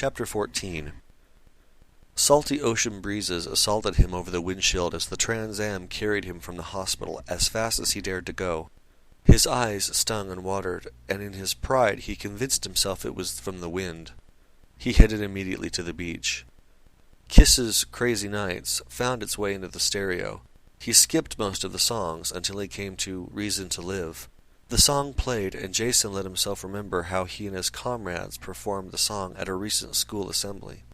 Chapter 14. Salty ocean breezes assaulted him over the windshield as the Trans Am carried him from the hospital as fast as he dared to go. His eyes stung and watered, and in his pride he convinced himself it was from the wind. He headed immediately to the beach. Kiss's Crazy Nights found its way into the stereo. He skipped most of the songs until he came to Reason to Live. The song played, and Jason let himself remember how he and his comrades performed the song at a recent school assembly.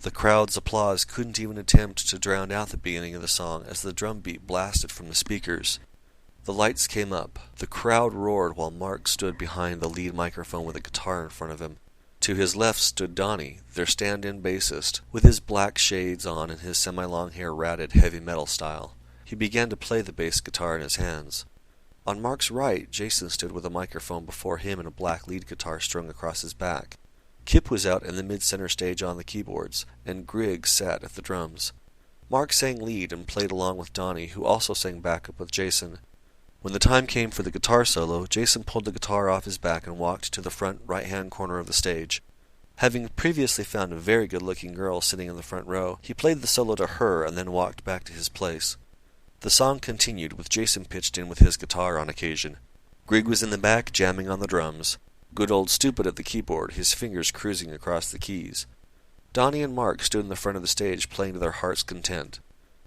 The crowd's applause couldn't even attempt to drown out the beginning of the song as the drum beat blasted from the speakers. The lights came up. The crowd roared while Mark stood behind the lead microphone with a guitar in front of him. To his left stood Donnie, their stand-in bassist, with his black shades on and his semi-long hair ratted heavy metal style. He began to play the bass guitar in his hands. On Mark's right, Jason stood with a microphone before him and a black lead guitar strung across his back. Kip was out in the mid-center stage on the keyboards, and Griggs sat at the drums. Mark sang lead and played along with Donnie, who also sang backup with Jason. When the time came for the guitar solo, Jason pulled the guitar off his back and walked to the front right-hand corner of the stage. Having previously found a very good-looking girl sitting in the front row, he played the solo to her and then walked back to his place. The song continued, with Jason pitched in with his guitar on occasion. Grig was in the back, jamming on the drums. Good old Stupid at the keyboard, his fingers cruising across the keys. Donnie and Mark stood in the front of the stage, playing to their heart's content.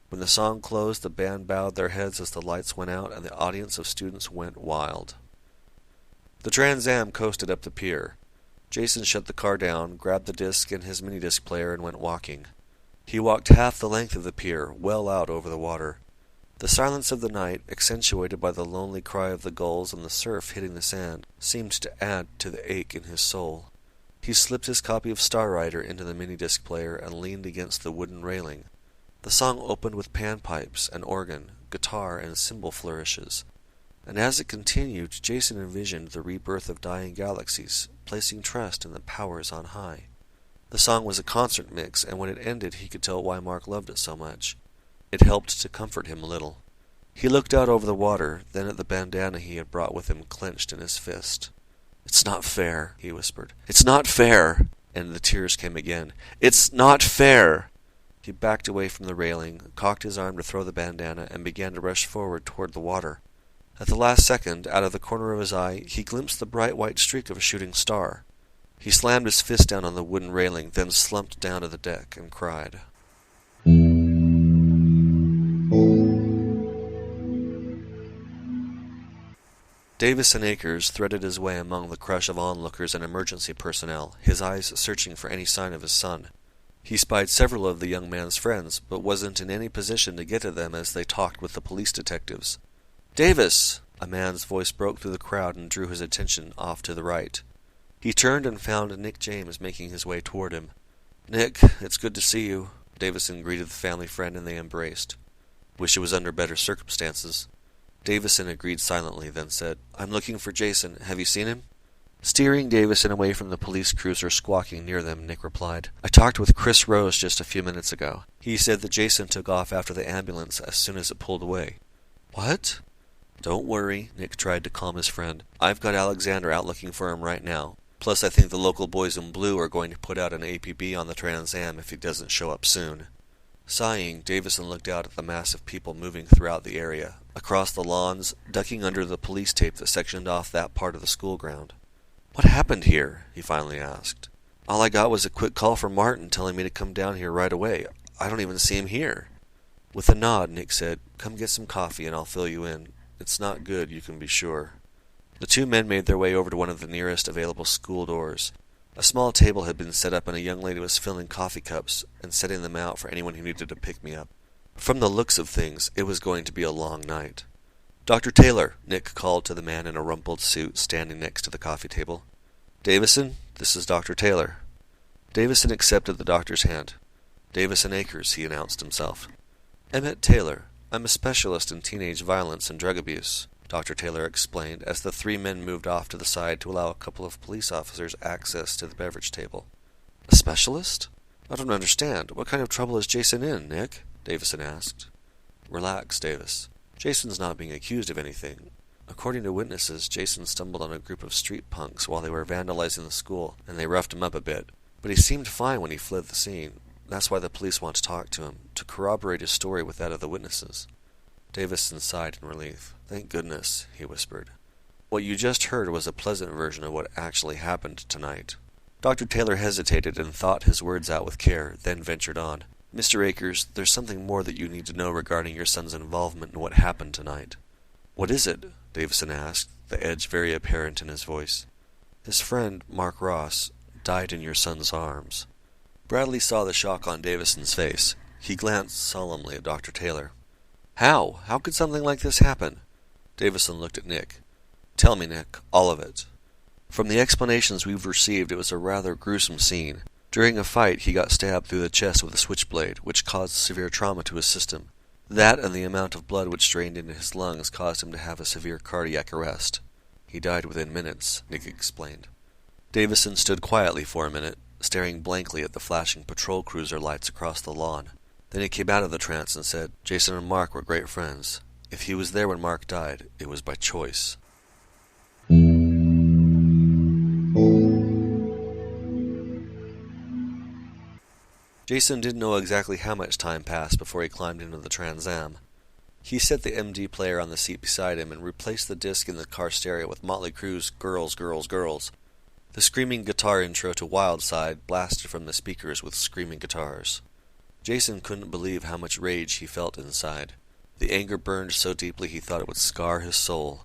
When the song closed, the band bowed their heads as the lights went out, and the audience of students went wild. The Trans Am coasted up the pier. Jason shut the car down, grabbed the disc and his mini-disc player, and went walking. He walked half the length of the pier, well out over the water. The silence of the night, accentuated by the lonely cry of the gulls and the surf hitting the sand, seemed to add to the ache in his soul. He slipped his copy of Starrider into the mini-disc player and leaned against the wooden railing. The song opened with panpipes, an organ, guitar, and cymbal flourishes. And as it continued, Jason envisioned the rebirth of dying galaxies, placing trust in the powers on high. The song was a concert mix, and when it ended he could tell why Mark loved it so much. It helped to comfort him a little. He looked out over the water, then at the bandana he had brought with him clenched in his fist. "It's not fair," he whispered. "It's not fair!" And the tears came again. "It's not fair!" He backed away from the railing, cocked his arm to throw the bandana, and began to rush forward toward the water. At the last second, out of the corner of his eye, he glimpsed the bright white streak of a shooting star. He slammed his fist down on the wooden railing, then slumped down to the deck and cried. Davison Acres threaded his way among the crush of onlookers and emergency personnel, his eyes searching for any sign of his son. He spied several of the young man's friends, but wasn't in any position to get to them as they talked with the police detectives. "Davis!" A man's voice broke through the crowd and drew his attention off to the right. He turned and found Nick James making his way toward him. "Nick, it's good to see you." Davison greeted the family friend and they embraced. "Wish it was under better circumstances." Davison agreed silently, then said, "I'm looking for Jason. Have you seen him?" Steering Davison away from the police cruiser squawking near them, Nick replied, "I talked with Chris Rose just a few minutes ago. He said that Jason took off after the ambulance as soon as it pulled away." "What?" "Don't worry," Nick tried to calm his friend. "I've got Alexander out looking for him right now. Plus I think the local boys in blue are going to put out an APB on the Trans Am if he doesn't show up soon." Sighing, Davison looked out at the mass of people moving throughout the area, across the lawns, ducking under the police tape that sectioned off that part of the school ground. "What happened here?" he finally asked. "All I got was a quick call from Martin telling me to come down here right away. I don't even see him here." With a nod, Nick said, "Come get some coffee and I'll fill you in. It's not good, you can be sure." The two men made their way over to one of the nearest available school doors. A small table had been set up and a young lady was filling coffee cups and setting them out for anyone who needed to pick me up. From the looks of things, it was going to be a long night. "Dr. Taylor," Nick called to the man in a rumpled suit standing next to the coffee table. "Davison, this is Dr. Taylor." Davison accepted the doctor's hand. "Davison Acres," he announced himself. "Emmett Taylor. I'm a specialist in teenage violence and drug abuse," Dr. Taylor explained as the three men moved off to the side to allow a couple of police officers access to the beverage table. "A specialist? I don't understand. What kind of trouble is Jason in, Nick?" Davison asked. "Relax, Davis. Jason's not being accused of anything. According to witnesses, Jason stumbled on a group of street punks while they were vandalizing the school, and they roughed him up a bit. But he seemed fine when he fled the scene. That's why the police want to talk to him, to corroborate his story with that of the witnesses. Davison sighed in relief. Thank goodness, he whispered. What you just heard was a pleasant version of what actually happened tonight. Dr. Taylor hesitated and thought his words out with care, then ventured on. Mr. Akers, there's something more that you need to know regarding your son's involvement in what happened tonight. What is it? Davison asked, the edge very apparent in his voice. His friend, Mark Ross, died in your son's arms. Bradley saw the shock on Davison's face. He glanced solemnly at Dr. Taylor. How? How could something like this happen? Davison looked at Nick. Tell me, Nick, all of it. From the explanations we've received, it was a rather gruesome scene. During a fight, he got stabbed through the chest with a switchblade, which caused severe trauma to his system. That and the amount of blood which drained into his lungs caused him to have a severe cardiac arrest. He died within minutes, Nick explained. Davison stood quietly for a minute, staring blankly at the flashing patrol cruiser lights across the lawn. Then he came out of the trance and said, Jason and Mark were great friends. If he was there when Mark died, it was by choice. Jason didn't know exactly how much time passed before he climbed into the Trans Am. He set the MD player on the seat beside him and replaced the disc in the car stereo with Motley Crue's Girls, Girls, Girls. The screaming guitar intro to Wild Side blasted from the speakers with screaming guitars. Jason couldn't believe how much rage he felt inside. The anger burned so deeply he thought it would scar his soul.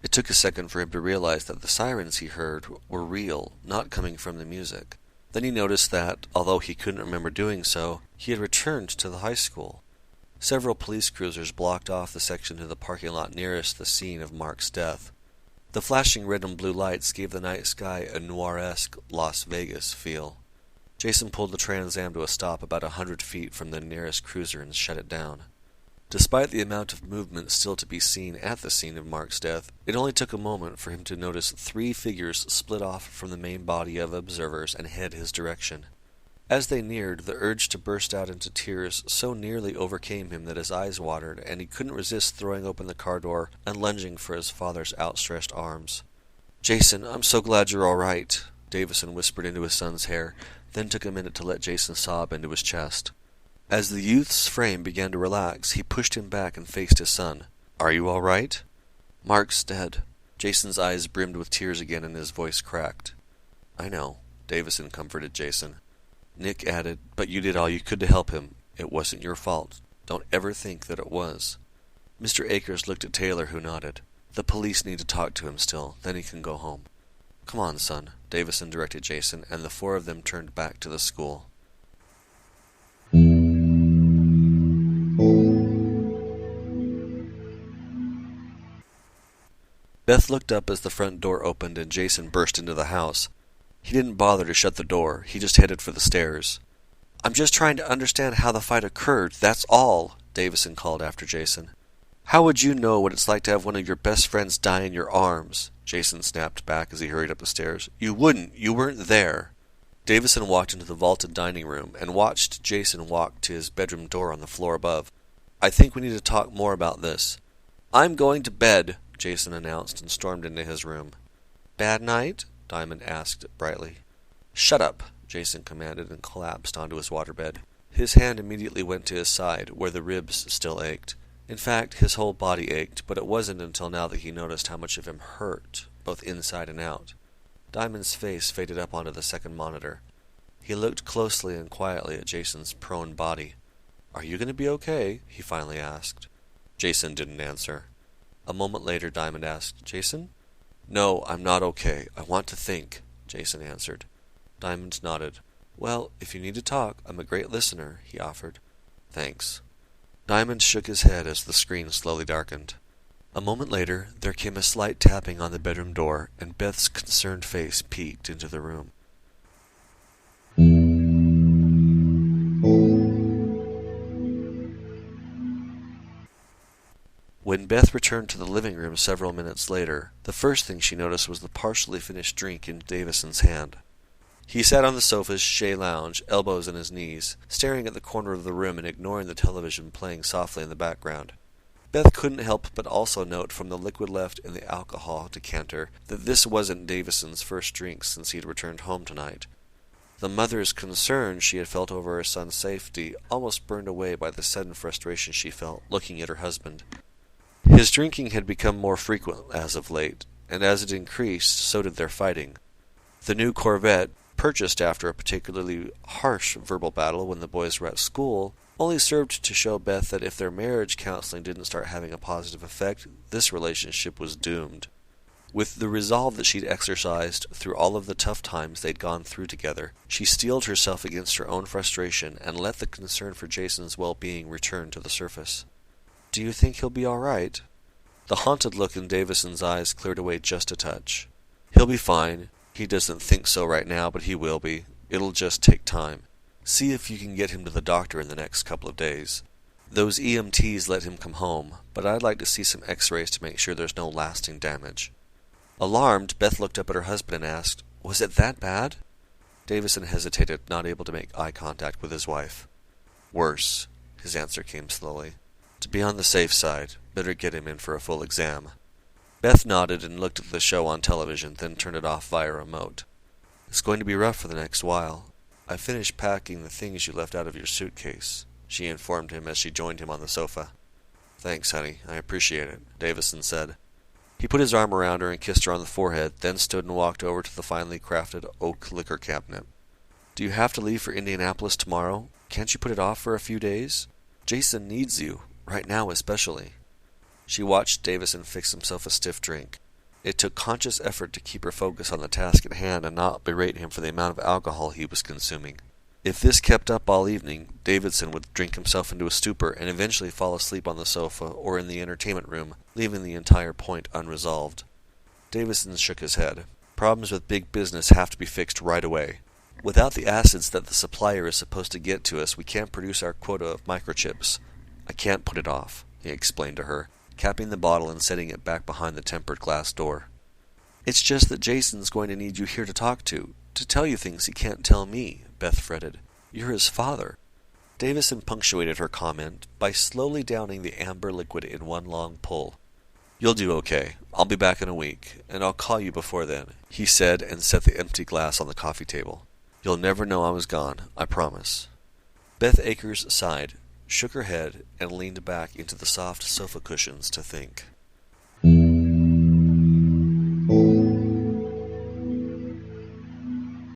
It took a second for him to realize that the sirens he heard were real, not coming from the music. Then he noticed that, although he couldn't remember doing so, he had returned to the high school. Several police cruisers blocked off the section to the parking lot nearest the scene of Mark's death. The flashing red and blue lights gave the night sky a noir-esque Las Vegas feel. Jason pulled the Trans Am to a stop about 100 feet from the nearest cruiser and shut it down. Despite the amount of movement still to be seen at the scene of Mark's death, it only took a moment for him to notice 3 figures split off from the main body of observers and head his direction. As they neared, the urge to burst out into tears so nearly overcame him that his eyes watered, and he couldn't resist throwing open the car door and lunging for his father's outstretched arms. "Jason, I'm so glad you're all right," Davison whispered into his son's hair, then took a minute to let Jason sob into his chest. As the youth's frame began to relax, he pushed him back and faced his son. "Are you all right?" "Mark's dead." Jason's eyes brimmed with tears again and his voice cracked. "I know," Davison comforted Jason. Nick added, "But you did all you could to help him. It wasn't your fault. Don't ever think that it was." Mr. Akers looked at Taylor, who nodded. "The police need to talk to him still, then he can go home." "Come on, son," Davison directed Jason, and the 4 of them turned back to the school. Beth looked up as the front door opened and Jason burst into the house. He didn't bother to shut the door. He just headed for the stairs. "I'm just trying to understand how the fight occurred, that's all," Davison called after Jason. "How would you know what it's like to have one of your best friends die in your arms?" Jason snapped back as he hurried up the stairs. "You wouldn't. You weren't there." Davison walked into the vaulted dining room and watched Jason walk to his bedroom door on the floor above. "I think we need to talk more about this." "I'm going to bed," Jason announced and stormed into his room. "Bad night?" Diamond asked brightly. "Shut up," Jason commanded and collapsed onto his waterbed. His hand immediately went to his side, where the ribs still ached. In fact, his whole body ached, but it wasn't until now that he noticed how much of him hurt, both inside and out. Diamond's face faded up onto the second monitor. He looked closely and quietly at Jason's prone body. "Are you going to be okay?" he finally asked. Jason didn't answer. A moment later, Diamond asked, "Jason?" "No, I'm not okay. I want to think," Jason answered. Diamond nodded. "Well, if you need to talk, I'm a great listener," he offered. "Thanks." Diamond shook his head as the screen slowly darkened. A moment later, there came a slight tapping on the bedroom door, and Beth's concerned face peeked into the room. When Beth returned to the living room several minutes later, the first thing she noticed was the partially finished drink in Davison's hand. He sat on the sofa's chaise lounge, elbows on his knees, staring at the corner of the room and ignoring the television playing softly in the background. Beth couldn't help but also note from the liquid left in the alcohol decanter that this wasn't Davison's first drink since he'd returned home tonight. The mother's concern she had felt over her son's safety almost burned away by the sudden frustration she felt looking at her husband. His drinking had become more frequent as of late, and as it increased, so did their fighting. The new Corvette, purchased after a particularly harsh verbal battle when the boys were at school, only served to show Beth that if their marriage counseling didn't start having a positive effect, this relationship was doomed. With the resolve that she'd exercised through all of the tough times they'd gone through together, she steeled herself against her own frustration and let the concern for Jason's well-being return to the surface. "Do you think he'll be all right?" The haunted look in Davison's eyes cleared away just a touch. "He'll be fine. He doesn't think so right now, but he will be. It'll just take time. See if you can get him to the doctor in the next couple of days. Those EMTs let him come home, but I'd like to see some x-rays to make sure there's no lasting damage." Alarmed, Beth looked up at her husband and asked, "Was it that bad?" Davison hesitated, not able to make eye contact with his wife. "Worse," his answer came slowly. "To be on the safe side, better get him in for a full exam." Beth nodded and looked at the show on television, then turned it off via remote. "It's going to be rough for the next while. I finished packing the things you left out of your suitcase," she informed him as she joined him on the sofa. "Thanks, honey. I appreciate it," Davison said. He put his arm around her and kissed her on the forehead, then stood and walked over to the finely crafted oak liquor cabinet. "Do you have to leave for Indianapolis tomorrow? Can't you put it off for a few days? Jason needs you, right now especially." She watched Davison fix himself a stiff drink. It took conscious effort to keep her focus on the task at hand and not berate him for the amount of alcohol he was consuming. If this kept up all evening, Davidson would drink himself into a stupor and eventually fall asleep on the sofa or in the entertainment room, leaving the entire point unresolved. Davison shook his head. "Problems with big business have to be fixed right away. Without the acids that the supplier is supposed to get to us, we can't produce our quota of microchips. I can't put it off," he explained to her, capping the bottle and setting it back behind the tempered glass door. "It's just that Jason's going to need you here to talk to tell you things he can't tell me," Beth fretted. "You're his father." Davison punctuated her comment by slowly downing the amber liquid in one long pull. "You'll do okay. I'll be back in a week, and I'll call you before then," he said and set the empty glass on the coffee table. "You'll never know I was gone, I promise." Beth Akers sighed, shook her head, and leaned back into the soft sofa cushions to think.